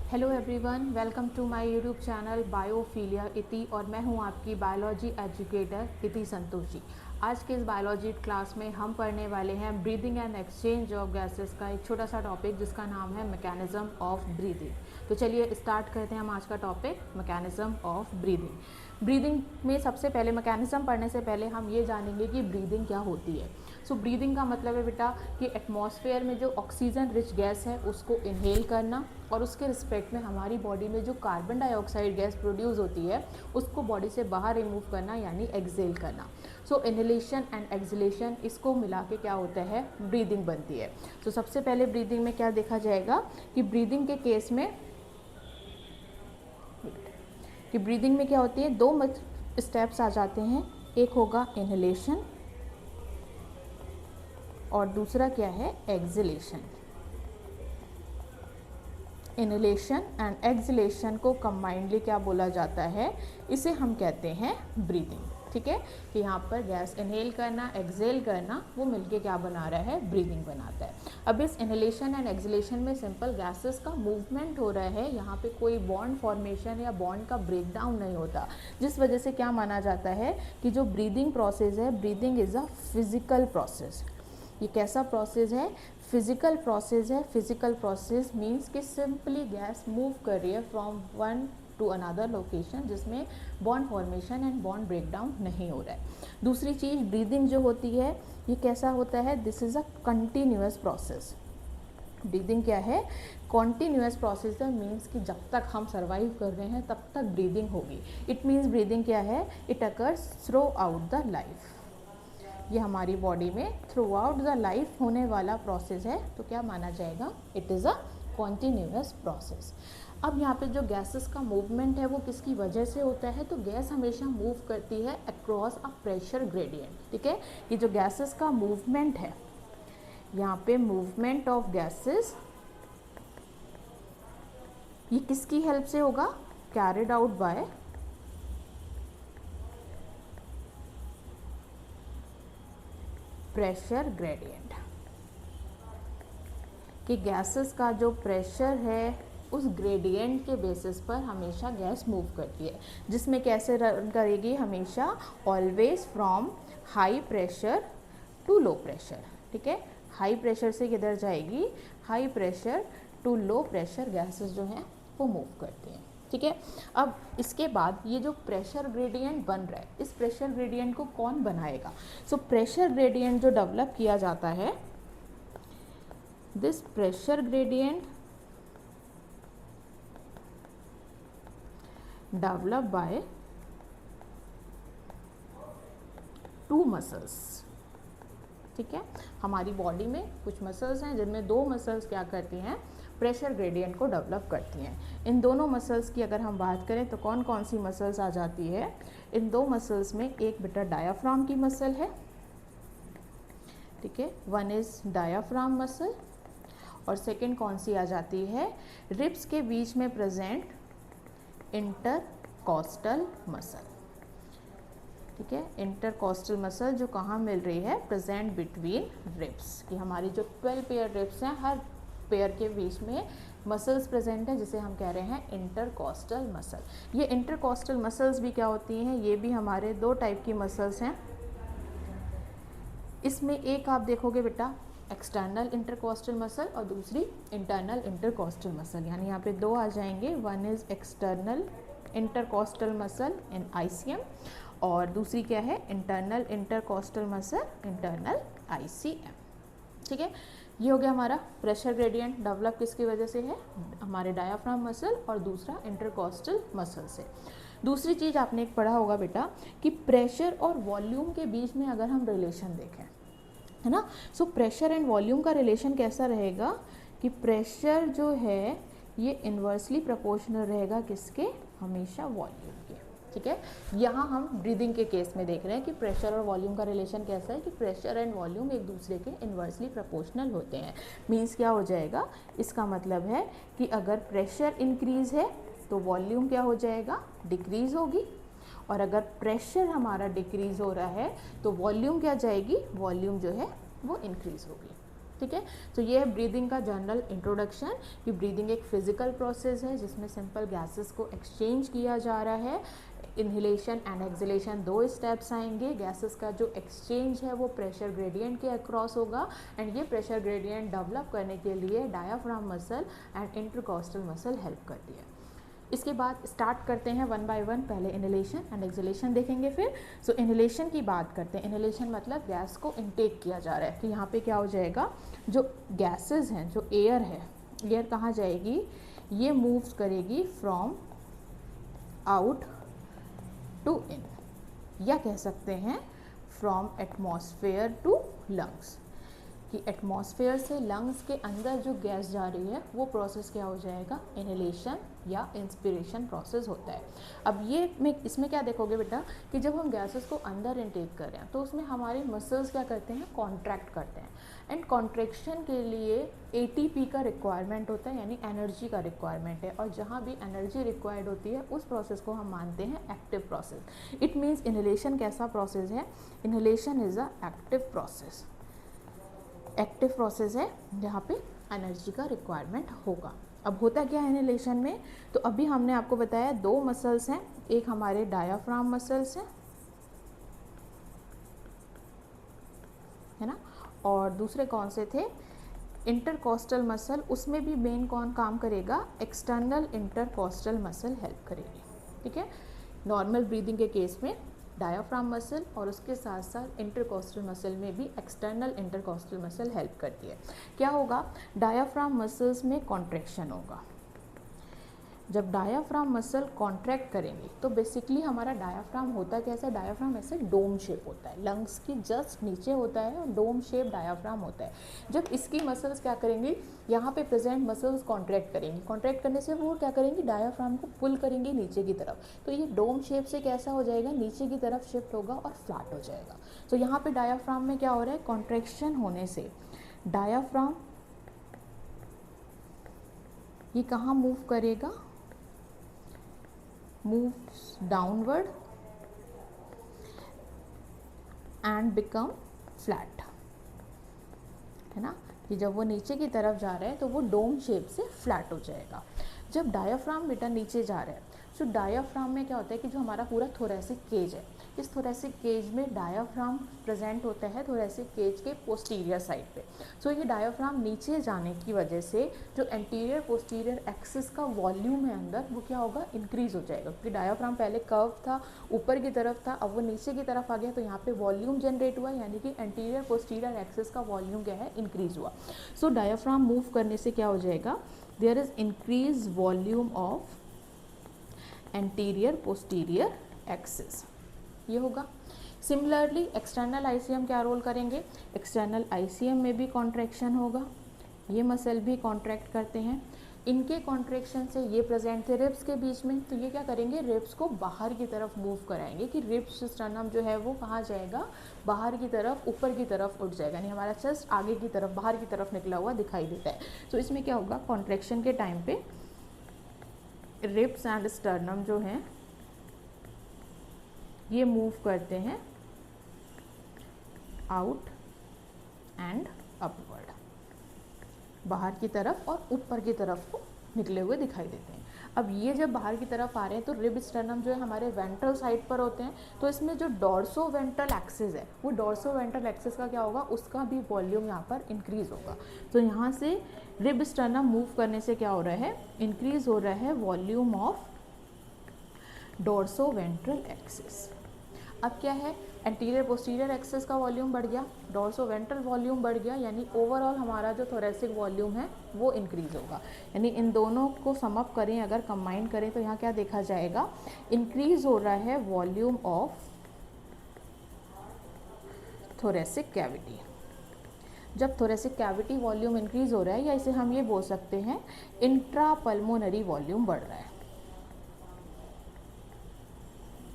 Hello everyone, welcome to my YouTube channel Biophilia इति और मैं हूं आपकी बायोलॉजी एजुकेटर इति संतोषी। आज के इस बायोलॉजी क्लास में हम पढ़ने वाले हैं breathing and exchange of gases का एक छोटा सा टॉपिक जिसका नाम है मैकेनिज्म ऑफ ब्रीदिंग। तो चलिए स्टार्ट करते हैं हम आज का topic mechanism of breathing. Breathing में सबसे पहले मैकेनिज्म पढ़ने से पहले हम ये जानेंगे कि ब्रीदिंग क्या होती है। सो ब्रीदिंग का मतलब है बेटा कि एटमॉस्फेयर में जो ऑक्सीजन रिच गैस है उसको इनहेल करना और उसके रिस्पेक्ट में हमारी बॉडी में जो कार्बन डाइऑक्साइड गैस प्रोड्यूस होती है उसको बॉडी से बाहर रिमूव करना यानी एक्सेल करना। सो इनहेलेशन एंड एक्सहेलेशन इसको मिला के क्या होता है, ब्रीदिंग बनती है। सो सबसे पहले ब्रीदिंग में क्या देखा जाएगा कि ब्रीदिंग के केस में क्या होती है, दो स्टेप्स आ जाते हैं। एक होगा इनहेलेशन और दूसरा क्या है, एक्सहेलेशन। इनहेलेशन एंड एक्सहेलेशन को कंबाइंडली क्या बोला जाता है, इसे हम कहते हैं ब्रीदिंग। ठीक है, कि यहाँ पर गैस इनहेल करना, एक्सहेल करना, वो मिलके क्या बना रहा है, ब्रीदिंग बनाता है। अब इस इनहेलेशन एंड एक्सहेलेशन में सिंपल गैसेस का मूवमेंट हो रहा है, यहाँ पे कोई बॉन्ड फॉर्मेशन या बॉन्ड का ब्रेकडाउन नहीं होता, जिस वजह से क्या माना जाता है कि जो ब्रीदिंग प्रोसेस है, breathing is a physical process. ये कैसा प्रोसेस है, फिजिकल प्रोसेस है। फिजिकल प्रोसेस मीन्स कि सिंपली गैस मूव कर रही है from one to another location, जिसमें bond formation and bond breakdown नहीं हो रहा है। दूसरी चीज़ ब्रीदिंग जो होती है ये कैसा होता है, this is a continuous process. Breathing क्या है, कॉन्टीन्यूअस प्रोसेस है, मीन्स कि जब तक हम सर्वाइव कर रहे हैं तब तक ब्रीदिंग होगी। इट मीन्स ब्रीदिंग क्या है, it occurs through out the life. ये हमारी बॉडी में थ्रू आउट द लाइफ होने वाला प्रोसेस है, तो क्या माना जाएगा, it is a continuous process. अब यहाँ पे जो गैसेस का मूवमेंट है वो किसकी वजह से होता है, तो गैस हमेशा मूव करती है अक्रॉस अ प्रेशर ग्रेडियंट। ठीक है, ये जो गैसेस का मूवमेंट है, यहाँ पे मूवमेंट ऑफ गैसेस ये किसकी हेल्प से होगा, carried out by pressure gradient. कि गैसेस का जो प्रेशर है उस ग्रेडियंट के बेसिस पर हमेशा गैस मूव करती है, जिसमें कैसे रन करेगी, हमेशा always from high pressure to low pressure. ठीक है, हाई प्रेशर से किधर जाएगी, high pressure to low pressure gases जो हैं वो मूव करती हैं। ठीक है, अब इसके बाद ये जो प्रेशर ग्रेडियंट बन रहा है, इस प्रेशर ग्रेडियंट को कौन बनाएगा। सो प्रेशर ग्रेडियंट जो डेवलप किया जाता है, this pressure gradient develop by two muscles. ठीक है, हमारी बॉडी में कुछ मसल्स हैं जिनमें दो मसल्स क्या करती हैं, प्रेशर ग्रेडियंट को डेवलप करती हैं। इन दोनों मसल्स की अगर हम बात करें तो कौन कौन सी मसल्स आ जाती है, इन दो मसल्स में एक बेटा डायाफ्राम की मसल है। ठीक है, वन इज डायाफ्राम मसल, और सेकंड कौन सी आ जाती है, रिब्स के बीच में प्रेजेंट इंटरकॉस्टल मसल। ठीक है, इंटरकॉस्टल मसल जो कहाँ मिल रही है, प्रेजेंट बिटवीन रिब्स। कि हमारी जो 12 पेयर रिब्स हैं, हर पेयर के बीच में मसल्स प्रेजेंट है, जिसे हम कह रहे हैं इंटरकॉस्टल मसल। ये इंटरकॉस्टल मसल्स भी क्या होती हैं, ये भी हमारे दो टाइप की मसल्स हैं। इसमें एक आप देखोगे बेटा एक्सटर्नल इंटरकॉस्टल मसल और दूसरी इंटरनल इंटरकॉस्टल मसल, यानी यहाँ पे दो आ जाएंगे। One is external intercostal muscle in ICM और दूसरी क्या है, internal intercostal muscle, internal ICM. ठीक है, ये हो गया हमारा प्रेशर ग्रेडियंट डेवलप किसकी वजह से है, हमारे डायाफ्राम मसल और दूसरा इंटरकॉस्टल मसल से। दूसरी चीज़ आपने एक पढ़ा होगा बेटा कि प्रेशर और वॉल्यूम के बीच में अगर हम रिलेशन देखें, है ना, सो प्रेशर एंड वॉल्यूम का रिलेशन कैसा रहेगा कि प्रेशर जो है ये इन्वर्सली प्रोपोर्शनल रहेगा किसके, हमेशा वॉल्यूम के। ठीक है, यहाँ हम ब्रीदिंग के केस में देख रहे हैं कि प्रेशर और वॉल्यूम का रिलेशन कैसा है कि प्रेशर एंड वॉल्यूम एक दूसरे के इन्वर्सली प्रोपोर्शनल होते हैं। मीन्स क्या हो जाएगा, इसका मतलब है कि अगर प्रेशर इंक्रीज है तो वॉल्यूम क्या हो जाएगा, डिक्रीज होगी, और अगर प्रेशर हमारा डिक्रीज हो रहा है तो वॉल्यूम क्या जाएगी, वॉल्यूम जो है वो इंक्रीज होगी। ठीक है। तो ये है ब्रीदिंग का जनरल इंट्रोडक्शन कि ब्रीदिंग एक फिजिकल प्रोसेस है जिसमें सिंपल गैसेस को एक्सचेंज किया जा रहा है। इन्हेलेशन एंड एक्सहेलेशन 2 स्टेप्स आएंगे। गैसेस का जो एक्सचेंज है वो प्रेशर ग्रेडियंट के अक्रॉस होगा एंड ये प्रेशर ग्रेडियंट डेवलप करने के लिए diaphragm muscle and intercostal muscle help करती है। इसके बाद स्टार्ट करते हैं वन बाय वन। पहले इन्हेलेशन एंड एक्सहेलेशन देखेंगे फिर। सो इन्हेलेशन की बात करते हैं। इन्हेलेशन मतलब गैस को इनटेक किया जा रहा है कि यहाँ पे क्या हो जाएगा, जो गैसेस हैं, जो एयर है, एयर कहाँ जाएगी, ये मूव्स करेगी फ्रॉम आउट टू इन, या कह सकते हैं फ्रॉम एटमॉस्फेयर टू लंग्स, कि एटमॉस्फेयर से लंग्स के अंदर जो गैस जा रही है वो प्रोसेस क्या हो जाएगा, इन्हेलेशन या इंस्पिरेशन प्रोसेस होता है। अब ये में इसमें क्या देखोगे बेटा कि जब हम गैसेस को अंदर इनटेक कर रहे हैं तो उसमें हमारे मसल्स क्या करते हैं, कॉन्ट्रैक्ट करते हैं एंड कॉन्ट्रैक्शन के लिए एटीपी का रिक्वायरमेंट होता है, यानी एनर्जी का रिक्वायरमेंट है। और जहाँ भी एनर्जी रिक्वायर्ड होती है उस प्रोसेस को हम मानते हैं active process. It means inhalation कैसा प्रोसेस है, inhalation is a active process. Active process है जहाँ पे एनर्जी का रिक्वायरमेंट होगा। अब होता क्या है इन्हेलेशन में, तो अभी हमने आपको बताया 2 मसल्स हैं, एक हमारे डायाफ्राम मसल्स हैं, है ना, और दूसरे कौन से थे, इंटरकॉस्टल मसल। उसमें भी मेन कौन काम करेगा, एक्सटर्नल इंटरकॉस्टल मसल हेल्प करेगी। ठीक है, नॉर्मल ब्रीदिंग के केस में डायाफ्राम मसल और उसके साथ साथ इंटरकॉस्टल मसल में भी एक्सटर्नल इंटरकॉस्टल मसल हेल्प करती है। क्या होगा, डायाफ्राम मसल्स में कॉन्ट्रैक्शन होगा। जब डायाफ्राम मसल कॉन्ट्रैक्ट करेंगे तो बेसिकली हमारा डायाफ्राम होता कैसा, डायाफ्राम ऐसे डोम शेप होता है, लंग्स की जस्ट नीचे होता है और डोम शेप डायाफ्राम होता है। जब इसकी मसल्स क्या करेंगी, यहाँ पे प्रेजेंट मसल्स कॉन्ट्रैक्ट करेंगी, कॉन्ट्रैक्ट करने से वो क्या करेंगी, डायाफ्राम को पुल करेंगी नीचे की तरफ, तो ये डोम शेप से कैसा हो जाएगा, नीचे की तरफ शिफ्ट होगा और फ्लैट हो जाएगा। तो यहाँ पे डायाफ्राम में क्या हो रहा है, कॉन्ट्रैक्शन होने से डायाफ्राम ये कहाँ मूव करेगा, moves downward and become flat, है ना, कि जब वो नीचे की तरफ जा रहा है तो वो डोम शेप से फ्लैट हो जाएगा। जब डायाफ्राम बेटा नीचे जा रहा है तो डायाफ्राम में क्या होता है कि जो हमारा पूरा थोरैसिक केज है, इस थोरैसिक केज में डायाफ्राम प्रेजेंट होता है थोरैसिक केज के पोस्टीरियर साइड पे। सो ये डायाफ्राम नीचे जाने की वजह से जो एंटीरियर पोस्टीरियर एक्सिस का वॉल्यूम है अंदर वो क्या होगा, इंक्रीज हो जाएगा, क्योंकि डायाफ्राम पहले कर्व था, ऊपर की तरफ था, अब वो नीचे की तरफ आ गया, तो यहाँ पे वॉल्यूम जनरेट हुआ, यानी कि एंटीरियर पोस्टीरियर एक्सिस का वॉल्यूम क्या है, इंक्रीज हुआ। सो डायाफ्राम मूव करने से क्या हो जाएगा, there is increase volume of anterior posterior axis, ये होगा। सिमिलरली एक्सटर्नल आईसीएम क्या रोल करेंगे, एक्सटर्नल आईसीएम में भी कॉन्ट्रैक्शन होगा, ये मसल भी कॉन्ट्रैक्ट करते हैं, इनके कॉन्ट्रैक्शन से ये प्रेजेंट थे रिब्स के बीच में, तो ये क्या करेंगे, रिब्स को बाहर की तरफ मूव कराएंगे कि रिब्स स्टर्नम जो है वो कहाँ जाएगा, बाहर की तरफ, ऊपर की तरफ उठ जाएगा, यानी हमारा चेस्ट आगे की तरफ, बाहर की तरफ निकला हुआ दिखाई देता है। तो इसमें क्या होगा, कॉन्ट्रैक्शन के टाइम पे रिब्स एंड स्टर्नम जो हैं ये मूव करते हैं आउट एंड अपवर्ड, बाहर की तरफ और ऊपर की तरफ को निकले हुए दिखाई देते हैं। अब ये जब बाहर की तरफ आ रहे हैं तो रिब स्टर्नम जो है हमारे वेंट्रल साइड पर होते हैं, तो इसमें जो डॉर्सो वेंट्रल एक्सिस है वो डॉर्सो वेंट्रल एक्सिस का क्या होगा, उसका भी वॉल्यूम यहाँ पर इंक्रीज होगा। तो यहाँ से रिब स्टर्नम मूव करने से क्या हो रहा है, इंक्रीज हो रहा है volume of dorso ventral axis. अब क्या है, एंटीरियर पोस्टीरियर एक्सिस का वॉल्यूम बढ़ गया, डॉर्सो वेंट्रल वॉल्यूम बढ़ गया, यानी ओवरऑल हमारा जो थोरैसिक वॉल्यूम है वो इंक्रीज होगा। यानी इन दोनों को सम अप करें, अगर कंबाइन करें तो यहाँ क्या देखा जाएगा, इंक्रीज हो रहा है वॉल्यूम ऑफ थोरैसिक कैविटी। जब थोरैसिक कैविटी वॉल्यूम इंक्रीज हो रहा है, या इसे हम ये बोल सकते हैं इंट्रा पल्मोनरी वॉल्यूम बढ़ रहा है,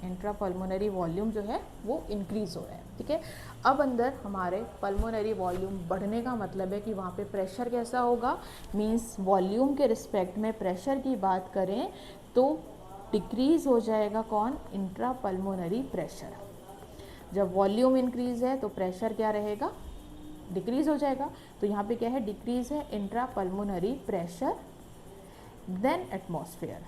इंट्रा पल्मोनरी वॉल्यूम जो है वो इंक्रीज हो रहा है। ठीक है, अब अंदर हमारे पल्मोनरी वॉल्यूम बढ़ने का मतलब है कि वहाँ पे प्रेशर कैसा होगा, मींस वॉल्यूम के रिस्पेक्ट में प्रेशर की बात करें तो डिक्रीज हो जाएगा कौन, इंट्रा पल्मोनरी प्रेशर। जब वॉल्यूम इंक्रीज है तो प्रेशर क्या रहेगा, डिक्रीज हो जाएगा। तो यहाँ पे क्या है, डिक्रीज है intra pulmonary pressure than atmosphere,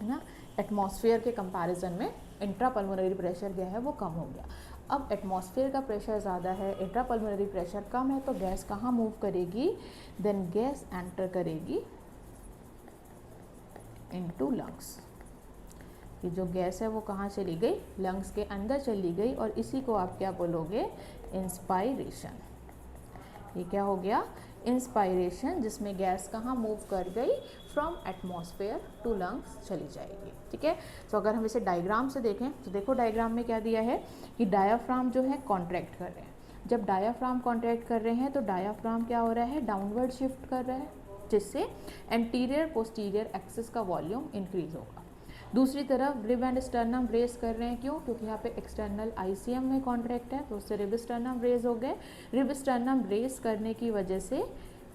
है ना। एटमॉस्फेयर के कंपैरिजन में इंट्रा पल्मोनरी प्रेशर क्या है, वो कम हो गया। अब एटमॉस्फेयर का प्रेशर ज़्यादा है, इंट्रा पल्मोनरी प्रेशर कम है, तो गैस कहाँ मूव करेगी, देन गैस एंटर करेगी इनटू लंग्स। ये जो गैस है वो कहाँ चली गई, लंग्स के अंदर चली गई, और इसी को आप क्या बोलोगे, इंस्पायरेशन। ये क्या हो गया, इंस्पायरेशन, जिसमें गैस कहाँ मूव कर गई, फ्रॉम एटमॉस्फेयर टू लंग्स चली जाएगी। ठीक है। तो अगर हम इसे डायग्राम से देखें तो देखो डायग्राम में क्या दिया है कि डायाफ्राम जो है कॉन्ट्रैक्ट कर रहे हैं। जब डायाफ्राम कॉन्ट्रैक्ट कर रहे हैं तो डायाफ्राम क्या हो रहा है, डाउनवर्ड शिफ्ट कर रहा है, जिससे एंटीरियर पोस्टीरियर एक्सिस का वॉल्यूम इंक्रीज होगा। दूसरी तरफ रिब एंड स्टर्नम रेज कर रहे हैं, क्यों, क्योंकि यहाँ पे एक्सटर्नल आईसीएम में कॉन्ट्रैक्ट है, तो उससे रिब स्टर्नम रेज हो गए। रिब स्टर्नम रेज करने की वजह से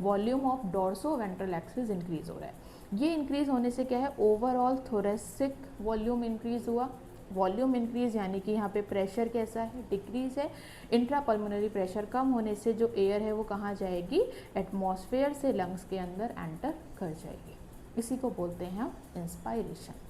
volume of dorso ventral axis increase हो रहा है। ये इंक्रीज होने से क्या है, ओवरऑल थोरेसिक वॉल्यूम इंक्रीज हुआ। वॉल्यूम इंक्रीज यानी कि यहाँ पे प्रेशर कैसा है, डिक्रीज है। इंट्रा पल्मोनरी प्रेशर कम होने से जो एयर है वो कहाँ जाएगी, एटमॉस्फेयर से लंग्स के अंदर एंटर कर जाएगी। इसी को बोलते हैं हम इंस्पायरेशन।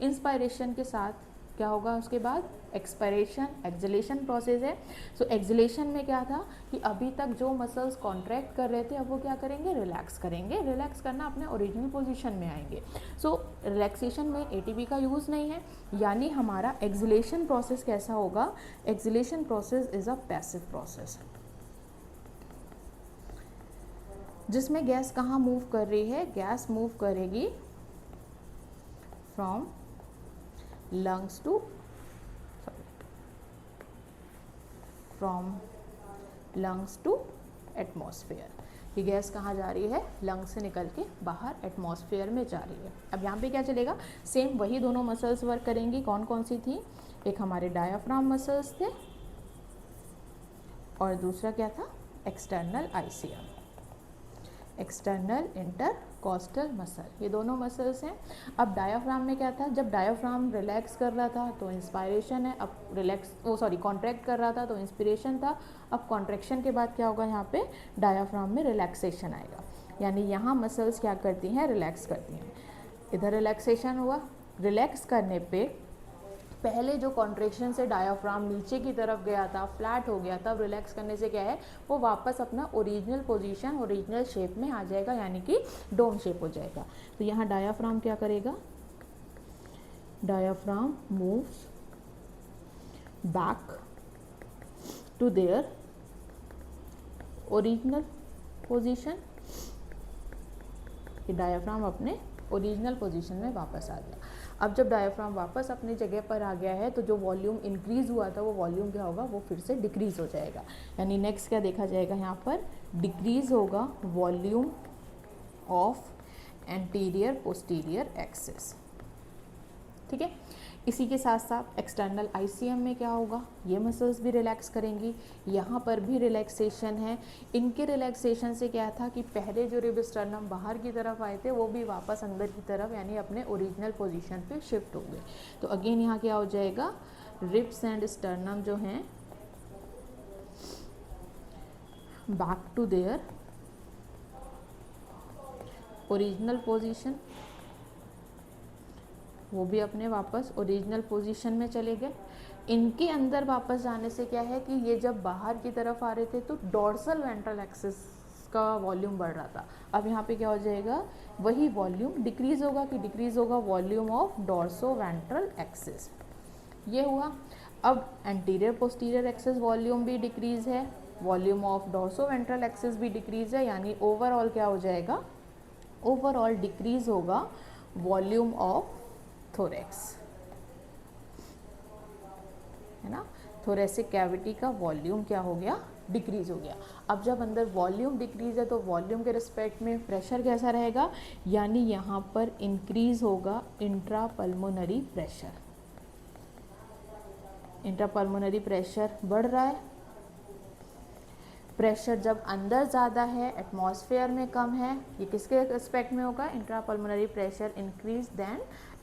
इंस्पायरेशन के साथ क्या होगा, उसके बाद एक्सपायरेशन, एक्सलेशन प्रोसेस है। सो एक्सलेशन में क्या था कि अभी तक जो मसल्स कॉन्ट्रैक्ट कर रहे थे अब वो क्या करेंगे, रिलैक्स करेंगे। रिलैक्स करना अपने ओरिजिनल पोजीशन में आएंगे। सो रिलैक्सेशन में एटीपी का यूज़ नहीं है, यानी हमारा एक्सलेशन प्रोसेस कैसा होगा, acceleration process is a passive process, जिसमें गैस कहाँ मूव कर रही है, गैस मूव करेगी from lungs to from lungs to atmosphere। ये गैस कहाँ जा रही है, लंग से निकल के बाहर एटमॉस्फेयर में जा रही है। अब यहाँ पे क्या चलेगा, सेम वही दोनों मसल्स वर्क करेंगी। कौन कौन सी थी, एक हमारे डायाफ्राम मसल्स थे और दूसरा क्या था, external ICM, external intercostal muscle, ये दोनों मसल्स हैं। अब डायाफ्राम में क्या था, जब डायाफ्राम रिलैक्स कर रहा था तो इंस्पायरेशन है, अब कॉन्ट्रैक्ट कर रहा था तो इंस्पिरेशन था। अब कॉन्ट्रैक्शन के बाद क्या होगा, यहाँ पे डायाफ्राम में रिलैक्सेशन आएगा, यानी यहाँ मसल्स क्या करती हैं, रिलैक्स करती हैं। इधर रिलैक्सेशन हुआ, रिलैक्स करने पे पहले जो कॉन्ट्रैक्शन से डायाफ्राम नीचे की तरफ गया था, फ्लैट हो गया था, अब रिलैक्स करने से क्या है, वो वापस अपना ओरिजिनल पोजीशन, ओरिजिनल शेप में आ जाएगा, यानी कि डोम शेप हो जाएगा। तो यहाँ डायाफ्राम क्या करेगा, diaphragm moves back to their original position. ये डायाफ्राम अपने ओरिजिनल पोजीशन में वापस आ गया। अब जब डायाफ्राम वापस अपनी जगह पर आ गया है तो जो वॉल्यूम इंक्रीज हुआ था वो वॉल्यूम क्या होगा, वो फिर से डिक्रीज हो जाएगा। यानी नेक्स्ट क्या देखा जाएगा, यहाँ पर डिक्रीज होगा volume of anterior posterior axis. ठीक है। इसी के साथ साथ एक्सटर्नल आईसीएम में क्या होगा, ये मसल्स भी रिलैक्स करेंगी, यहाँ पर भी रिलैक्सेशन है। इनके रिलैक्सेशन से क्या था कि पहले जो रिब स्टर्नम बाहर की तरफ आए थे वो भी वापस अंदर की तरफ, यानी अपने ओरिजिनल पोजीशन पे शिफ्ट हो गए। तो अगेन यहाँ क्या हो जाएगा, रिब्स एंड स्टर्नम जो हैं back to their original position, वो भी अपने वापस ओरिजिनल पोजीशन में चले गए। इनके अंदर वापस जाने से क्या है कि ये जब बाहर की तरफ आ रहे थे तो डॉर्सल वेंट्रल एक्सिस का वॉल्यूम बढ़ रहा था। अब यहाँ पे क्या हो जाएगा, वही वॉल्यूम डिक्रीज होगा, कि डिक्रीज होगा volume of dorso ventral axis. ये हुआ। अब एंटीरियर पोस्टीरियर एक्सिस वॉल्यूम भी डिक्रीज है, volume of dorso ventral axis भी डिक्रीज है, यानी ओवरऑल क्या हो जाएगा, ओवरऑल डिक्रीज होगा वॉल्यूम ऑफ थोरेक्स, है ना। थोरेसिक कैविटी का वॉल्यूम क्या हो गया, डिक्रीज हो गया। अब जब अंदर वॉल्यूम डिक्रीज है तो वॉल्यूम के रिस्पेक्ट में प्रेशर कैसा रहेगा, यानी यहाँ पर इंक्रीज होगा intra pulmonary pressure. Intra pulmonary pressure बढ़ रहा है। प्रेशर जब अंदर ज़्यादा है, एटमॉस्फेयर में कम है, ये किसके रिस्पेक्ट में होगा, intra pulmonary pressure increase than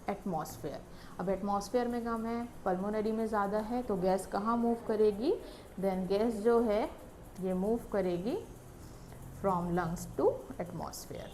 atmosphere. अब एटमॉस्फेयर में कम है, पल्मोनरी में ज़्यादा है, तो गैस कहाँ मूव करेगी, देन गैस जो है ये मूव करेगी from lungs to atmosphere.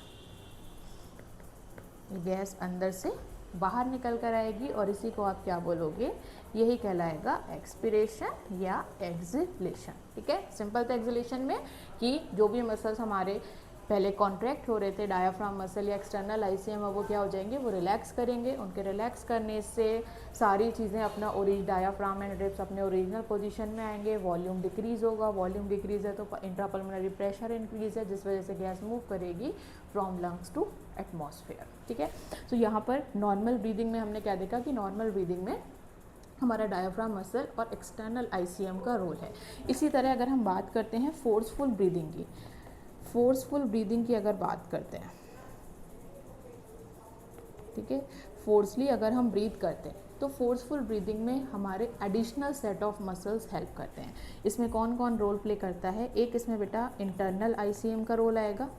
Gas अंदर से बाहर निकल कर आएगी और इसी को आप क्या बोलोगे, यही कहलाएगा एक्सपिरेशन या एक्सलेशन। ठीक है, सिंपल था एक्सलेशन में कि जो भी मसल्स हमारे पहले कॉन्ट्रैक्ट हो रहे थे, डायाफ्राम मसल या एक्सटर्नल आईसीएम, वो क्या हो जाएंगे, वो रिलैक्स करेंगे। उनके रिलैक्स करने से सारी चीज़ें अपना डायाफ्राम एंड रिब्स अपने ओरिजिनल पोजीशन में आएंगे, वॉल्यूम डिक्रीज होगा, वॉल्यूम डिक्रीज है तो इंट्रापल्मोनरी प्रेशर इंक्रीज है, जिस वजह से गैस मूव करेगी फ्रॉम लंग्स टू एटमॉस्फेयर। ठीक है, तो यहाँ पर नॉर्मल ब्रीदिंग में हमने क्या देखा कि नॉर्मल ब्रीदिंग में हमारा डायाफ्राम मसल और एक्सटर्नल आईसीएम का रोल है। इसी तरह अगर हम बात करते हैं फोर्सफुल ब्रीदिंग की, फोर्सफुल ब्रीदिंग की अगर बात करते हैं, ठीक है, फोर्सली अगर हम ब्रीथ करते हैं तो फोर्सफुल ब्रीदिंग में हमारे additional set of muscles help करते हैं। इसमें कौन कौन रोल प्ले करता है, एक इसमें बेटा इंटरनल आईसीएम का रोल आएगा,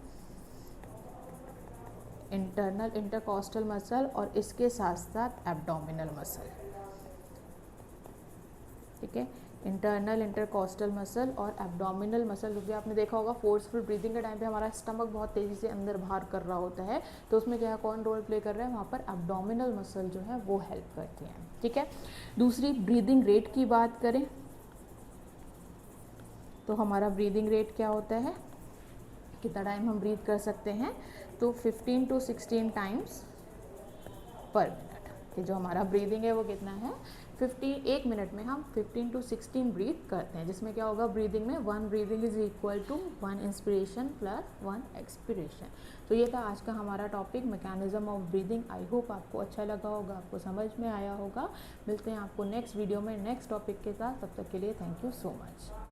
इंटरनल इंटरकॉस्टल मसल, और इसके साथ साथ एब्डोमिनल मसल। ठीक है, इंटरनल इंटरकॉस्टल मसल और एब्डोमिनल मसल, क्योंकि आपने देखा होगा फोर्सफुल ब्रीदिंग के टाइम पे हमारा स्टमक बहुत तेज़ी से अंदर बाहर कर रहा होता है, तो उसमें क्या कौन रोल प्ले कर रहा है, वहाँ पर एब्डोमिनल मसल जो है वो हेल्प करती हैं। ठीक है, दूसरी ब्रीदिंग रेट की बात करें तो हमारा ब्रीदिंग रेट क्या होता है, कितना टाइम हम ब्रीथ कर सकते हैं, तो 15 to 16 टाइम्स पर मिनट। कि जो हमारा ब्रीदिंग है वो कितना है, 1 मिनट में हम 15 to 16 ब्रीथ करते हैं, जिसमें क्या होगा ब्रीदिंग में 1 breathing is equal to 1 inspiration plus 1 expiration. तो ये था आज का हमारा topic, mechanism of breathing. I hope आपको अच्छा लगा होगा, आपको समझ में आया होगा। मिलते हैं आपको नेक्स्ट वीडियो में नेक्स्ट टॉपिक के साथ, तब तक के लिए थैंक यू सो मच।